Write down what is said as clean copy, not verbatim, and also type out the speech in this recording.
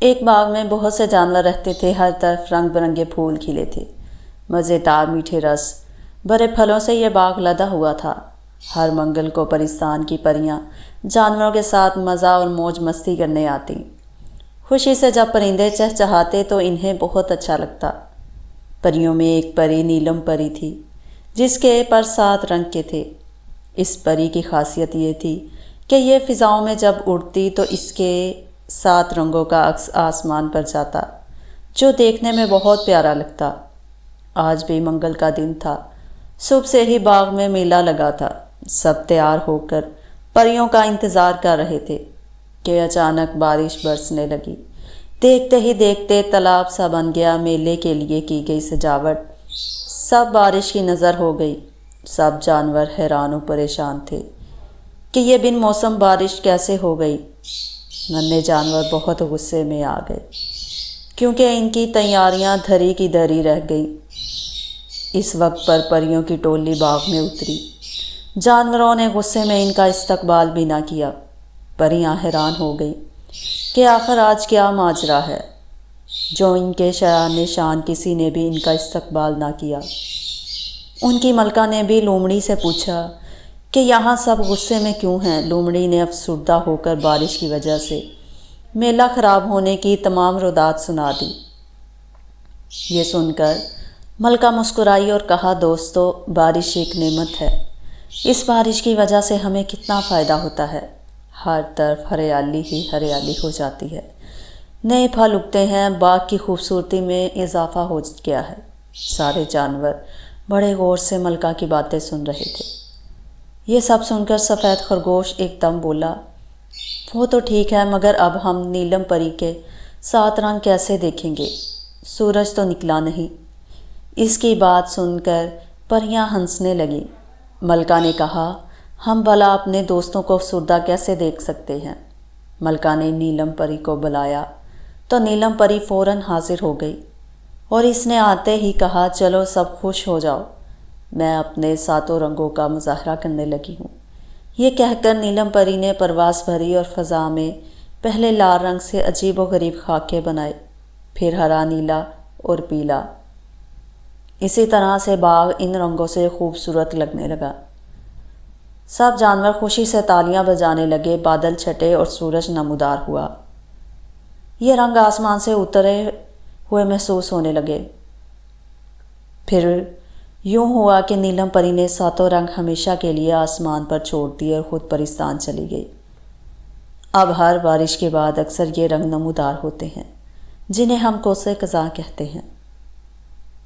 ایک باغ میں بہت سے جانور رہتے تھے، ہر طرف رنگ برنگے پھول کھلے تھے، مزیدار میٹھے رس بھرے پھلوں سے یہ باغ لدا ہوا تھا۔ ہر منگل کو پرستان کی پریاں جانوروں کے ساتھ مزہ اور موج مستی کرنے آتی۔ خوشی سے جب پرندے چہچہاتے تو انہیں بہت اچھا لگتا۔ پریوں میں ایک پری نیلم پری تھی جس کے پر 7 رنگ کے تھے۔ اس پری کی خاصیت یہ تھی کہ یہ فضاؤں میں جب اڑتی تو اس کے 7 رنگوں کا عکس آسمان پر جاتا، جو دیکھنے میں بہت پیارا لگتا۔ آج بھی منگل کا دن تھا۔ صبح سے ہی باغ میں میلہ لگا تھا۔ سب تیار ہو کر پریوں کا انتظار کر رہے تھے کہ اچانک بارش برسنے لگی۔ دیکھتے ہی دیکھتے تالاب سا بن گیا۔ میلے کے لیے کی گئی سجاوٹ سب بارش کی نظر ہو گئی۔ سب جانور حیران و پریشان تھے کہ یہ بن موسم بارش کیسے ہو گئی۔ ننھے جانور بہت غصے میں آ گئے کیونکہ ان کی تیاریاں دھری کی دھری رہ گئیں۔ اس وقت پر پریوں کی ٹولی باغ میں اتری۔ جانوروں نے غصے میں ان کا استقبال بھی نہ کیا۔ پریاں حیران ہو گئی کہ آخر آج کیا ماجرا ہے جو ان کے شایان شان کسی نے بھی ان کا استقبال نہ کیا۔ ان کی ملکہ نے بھی لومڑی سے پوچھا کہ یہاں سب غصے میں کیوں ہیں۔ لومڑی نے افسردہ ہو کر بارش کی وجہ سے میلہ خراب ہونے کی تمام ردات سنا دی۔ یہ سن کر ملکہ مسکرائی اور کہا، دوستو، بارش ایک نعمت ہے۔ اس بارش کی وجہ سے ہمیں کتنا فائدہ ہوتا ہے۔ ہر طرف ہریالی ہی ہریالی ہو جاتی ہے، نئے پھل اگتے ہیں، باغ کی خوبصورتی میں اضافہ ہو گیا ہے۔ سارے جانور بڑے غور سے ملکہ کی باتیں سن رہے تھے۔ یہ سب سن کر سفید خرگوش ایک دم بولا، وہ تو ٹھیک ہے، مگر اب ہم نیلم پری کے 7 رنگ کیسے دیکھیں گے؟ سورج تو نکلا نہیں۔ اس کی بات سن کر پریاں ہنسنے لگیں۔ ملکہ نے کہا، ہم بھلا اپنے دوستوں کو افسردہ کیسے دیکھ سکتے ہیں؟ ملکہ نے نیلم پری کو بلایا تو نیلم پری فوراً حاضر ہو گئی اور اس نے آتے ہی کہا، چلو سب خوش ہو جاؤ، میں اپنے 7 رنگوں کا مظاہرہ کرنے لگی ہوں۔ یہ کہہ کر نیلم پری نے پرواز بھری اور فضا میں پہلے لال رنگ سے عجیب و غریب خاکے بنائے، پھر ہرا، نیلا اور پیلا۔ اسی طرح سے باغ ان رنگوں سے خوبصورت لگنے لگا۔ سب جانور خوشی سے تالیاں بجانے لگے، بادل چھٹے اور سورج نمودار ہوا۔ یہ رنگ آسمان سے اترے ہوئے محسوس ہونے لگے۔ پھر یوں ہوا کہ نیلم پری نے 7 رنگ ہمیشہ کے لیے آسمان پر چھوڑ دیے اور خود پرستان چلی گئی۔ اب ہر بارش کے بعد اکثر یہ رنگ نمودار ہوتے ہیں، جنہیں ہم کوسے قزاں کہتے ہیں۔